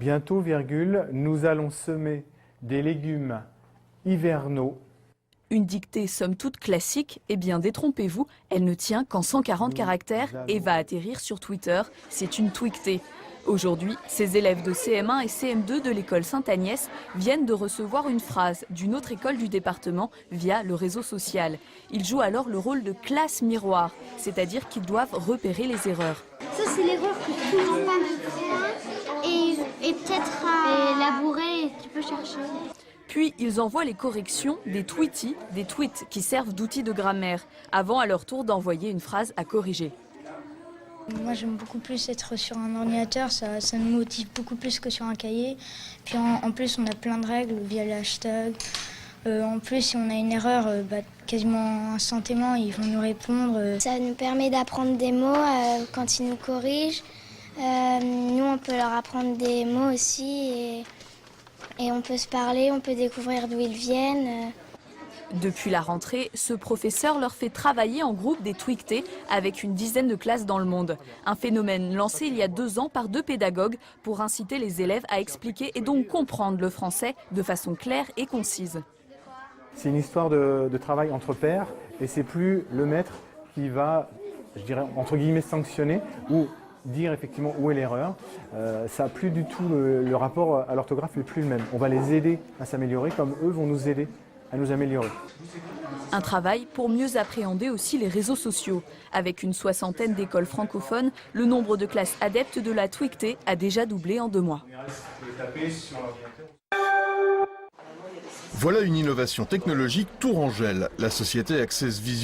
Bientôt, virgule, nous allons semer des légumes hivernaux. Une dictée somme toute classique, eh bien détrompez-vous, elle ne tient qu'en 140 caractères et va atterrir sur Twitter. C'est une tweetée. Aujourd'hui, ces élèves de CM1 et CM2 de l'école Sainte-Agnès viennent de recevoir une phrase d'une autre école du département via le réseau social. Ils jouent alors le rôle de classe miroir, c'est-à-dire qu'ils doivent repérer les erreurs. Ça, c'est l'erreur que tout le monde fait et peut-être labourer, tu peux chercher. Puis ils envoient les corrections des tweeties, des tweets qui servent d'outils de grammaire, avant à leur tour d'envoyer une phrase à corriger. Moi j'aime beaucoup plus être sur un ordinateur, ça me motive beaucoup plus que sur un cahier. Puis en plus on a plein de règles via les hashtags. En plus si on a une erreur, quasiment instantanément ils vont nous répondre. Ça nous permet d'apprendre des mots quand ils nous corrigent. Nous on peut leur apprendre des mots aussi et on peut se parler, on peut découvrir d'où ils viennent. Depuis la rentrée, ce professeur leur fait travailler en groupe des tweetés avec une dizaine de classes dans le monde. Un phénomène lancé il y a 2 ans par 2 pédagogues pour inciter les élèves à expliquer et donc comprendre le français de façon claire et concise. C'est une histoire de travail entre pairs et c'est plus le maître qui va, je dirais, entre guillemets, sanctionner ou dire effectivement où est l'erreur. Ça n'a plus du tout le rapport à l'orthographe n'est plus le même. On va les aider à s'améliorer comme eux vont nous aider à nous améliorer. Un travail pour mieux appréhender aussi les réseaux sociaux. Avec une 60aine d'écoles francophones, le nombre de classes adeptes de la tweetée a déjà doublé en 2 mois. Voilà une innovation technologique tourangelle. La société Access Vision